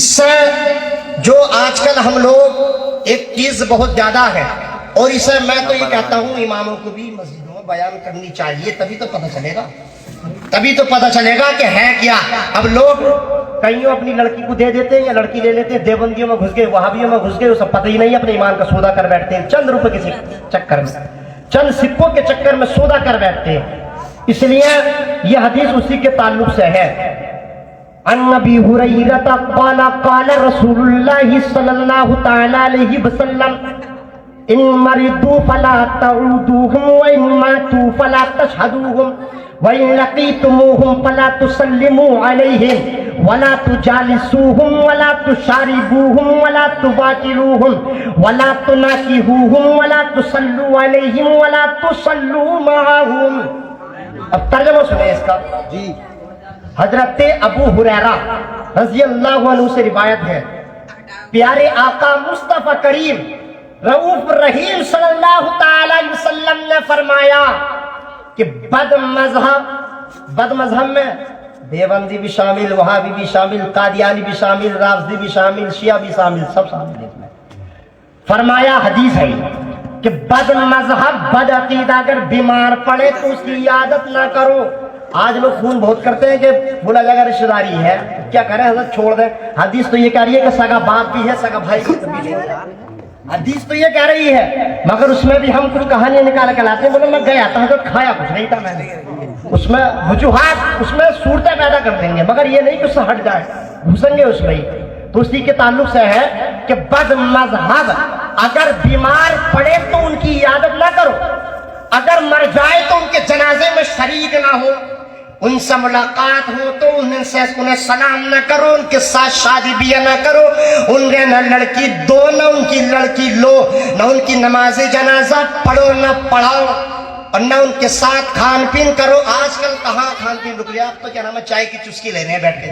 اس سے جو آج کل ہم لوگ ایک چیز بہت زیادہ ہے، اور اسے میں تو یہ کہتا ہوں اماموں کو بھی مسجدوں میں بیان کرنی چاہیے، تبھی تو پتہ چلے گا، تبھی تو پتہ چلے گا کہ ہے کیا۔ اب لوگ کئیوں اپنی لڑکی کو دے دیتے ہیں یا لڑکی لے لیتے ہیں، دیوبندیوں میں گھس گئے، وہابیوں میں گھس گئے، وہ سب پتہ ہی نہیں، اپنے ایمان کا سودا کر بیٹھتے ہیں چند روپے کے چکر میں، چند سکوں کے چکر میں سودا کر بیٹھتے ہیں۔ اس لیے یہ حدیث اسی کے تعلق سے ہے۔ عن ابی ہریرہ قال قال رسول اللہ صلی اللہ تعالی علیہ وسلم ان مرضوا فلا تعودوهم وان ماتوا فلا تشهدوهم وان لقيتموهم فلا تسلموا عليهم ولا تجالسوهم ولا تشاربوهم ولا تباشروهم ولا تناكحوهم ولا تصلوا عليهم ولا تصلوا معهم۔ اب ترجمہ سنیں اس کا جی۔ حضرت ابو ہریرہ رضی اللہ عنہ سے روایت ہے، پیارے آقا مصطفیٰ کریم رؤوف رحیم صلی اللہ تعالی علیہ وسلم نے فرمایا کہ بد مذہب میں دیوبندی بھی شامل، وہابی بھی شامل، قادیانی بھی شامل، رافضی بھی شامل، شیعہ بھی شامل، سب شامل ہیں۔ فرمایا حدیث ہے کہ بد مذہب بد عقیدہ اگر بیمار پڑے تو اس کی عیادت نہ کرو۔ آج لوگ خون بہت کرتے ہیں کہ بولا جگہ رشتہ داری ہے، کیا کریں حضرت چھوڑ دیں۔ حدیث تو یہ کہہ رہی ہے کہ سگا باپ بھی ہے، سگا بھائی بھی ہے، حدیث تو یہ کہہ رہی ہے، مگر اس میں بھی ہم کچھ کہانیاں نکال کے لاتے ہیں۔ بولے میں گیا تھا حضرت، کھایا کچھ نہیں تھا میں نے، اس میں وجوہات، اس میں صورتیں پیدا کر دیں گے، مگر یہ نہیں کہ اس سے ہٹ جائے، گھسیں گے اس میں ہی۔ تو اسی کے تعلق سے ہے کہ بد مذہب اگر بیمار پڑے تو ان کی عیادت نہ کرو، اگر مر جائے تو ان کے جنازے میں شریک نہ ہو، ان سے ملاقات ہو تو انہیں سلام نہ کرو، ان کے ساتھ شادی بیاہ نہ کرو، انہیں نہ لڑکی دو نہ ان کی لڑکی لو، نہ ان کی نماز جنازہ پڑھو نہ پڑھاؤ، اور نہ ان کے ساتھ کھان پین کرو۔ آج کل کہاں کھان پین رک گیا، اب تو کیا نام ہے چائے کی چسکی لینے ہیں بیٹھ کے،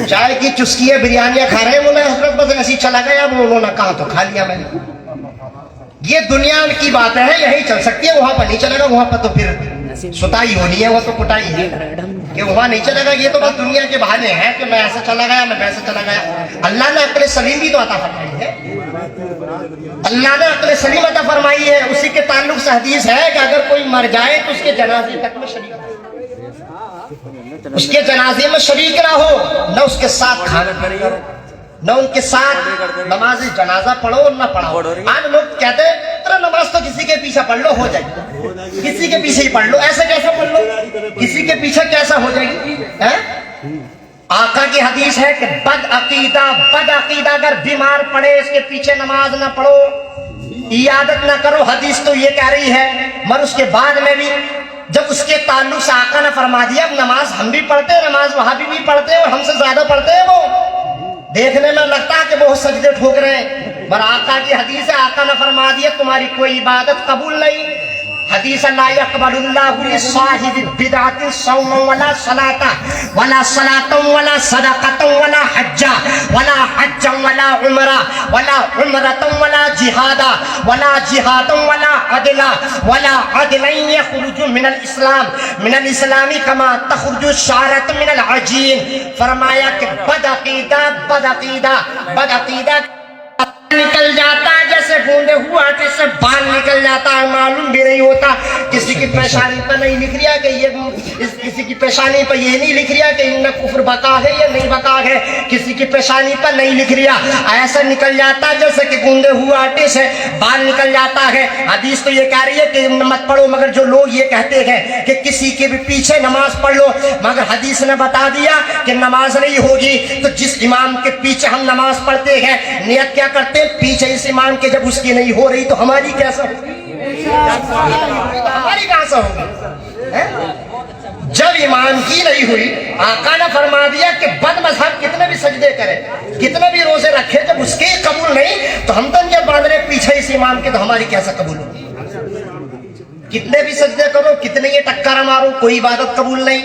چائے کی چسکی ہے، بریانیاں کھا رہے ہیں، بولے حضرت بس ایسی چلا گیا، اب انہوں نے کہا تو کھا لیا میں نے۔ یہ دنیا کی باتیں ہیں، یہی چل سکتی ہے، وہاں پر نہیں چلے گا، وہاں پر تو پھر ستائی ہونی ہے، وہ تو کٹائی ہے کہ وہاں نہیں چلے گا۔ یہ تو بس دنیا کے بہانے ہیں کہ میں ایسا چلا گیا، میں ویسے چلا گیا۔ اللہ نے عقل سلیم بھی تو عطا فرمائی ہے، اللہ نے عقل سلیم عطا فرمائی ہے۔ اسی کے تعلق سے حدیث ہے کہ اگر کوئی مر جائے تو اس کے جنازے تک میں شریک ہو، اس کے جنازے میں شریک نہ ہو، نہ اس کے ساتھ کھانا کرو، نہ ان کے ساتھ نماز جنازہ پڑھو اور نہ پڑھاؤ۔ آج لوگ کہتے ہیں ارے نماز تو کسی کے پیچھے پڑھ لو ہو جائے گی، کسی کے پیچھے ہی پڑھ لو، ایسے کیسے پڑھ لو، کسی کے پیچھے کیسا ہو جائے گی۔ آقا کی حدیث ہے کہ بد عقیدہ اگر بیمار پڑے اس کے پیچھے نماز نہ پڑھو، عیادت نہ کرو۔ حدیث تو یہ کہہ رہی ہے، مگر اس کے بعد میں بھی جب اس کے تعلق سے آقا نے فرما دیا اب نماز ہم بھی پڑھتے ہیں، نماز وہابی بھی پڑھتے ہیں اور ہم سے زیادہ پڑھتے ہیں، وہ دیکھنے میں لگتا ہے کہ بہت سجدے ٹھوک رہے ہیں، مگر آقا کی حدیث ہے، آقا نے فرما دیا تمہاری کوئی عبادت قبول نہیں۔ حدیث لا يقبل الله لصاحب بدعة صوما ولا صلاة ولا صلاة ولا صدقة ولا حجا ولا حجا ولا عمرة ولا عمرة ولا جهادا ولا جهادا ولا عدلا ولا عدلا يخرج من الإسلام كما تخرج الشعرة من العجين۔ فرمایا کہ بد عقیدہ نکل جاتا ہے جیسے گوندے ہوا آٹے سے بال نکل جاتا ہے، معلوم بھی نہیں ہوتا۔ کسی کی پیشانی پر نہیں لکھ رہا کہ یہ، کسی کی پیشانی پر یہ نہیں لکھ رہا کہ ان میں کفر بقا ہے یا نہیں بقا ہے، کسی کی پیشانی پر نہیں لکھ رہا، ایسا نکل جاتا ہے جیسے کہ گوندے ہوا آٹے سے بال نکل جاتا ہے۔ حدیث تو یہ کہہ رہی ہے کہ مت پڑھو، مگر جو لوگ یہ کہتے ہیں کہ کسی کے بھی پیچھے نماز پڑھ لو، مگر حدیث نے بتا دیا کہ نماز نہیں ہوگی۔ تو جس امام کے پیچھے ہم نماز پڑھتے ہیں نیت کیا کرتے ہیں، پیچھے اس امام کے جب اس کی نہیں ہو رہی تو ہماری کیسا ہوگی، ہماری کیسا ہوگی۔ جب امام کی نہیں ہوئی آقا نے فرما دیا کہ بد مذہب کتنے بھی سجدے کرے، کتنے بھی روزے رکھے، جب اس کی قبول نہیں تو ہم تو جب باندھ رہے پیچھے اس امام کے تو ہماری کیسا قبول ہوگی۔ کتنے بھی سجدے کرو، کتنے یہ ٹکر مارو، کوئی عبادت قبول نہیں۔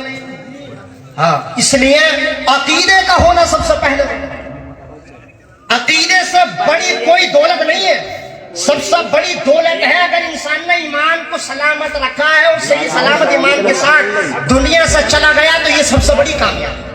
ہاں، اس لیے عقیدے کا ہونا سب سے پہلے، عقیدے سے بڑی کوئی دولت نہیں ہے۔ سب سے بڑی دولت ہے اگر انسان نے ایمان کو سلامت رکھا ہے اور صحیح سلامت ایمان کے ساتھ دنیا سے چلا گیا تو یہ سب سے بڑی کامیابی۔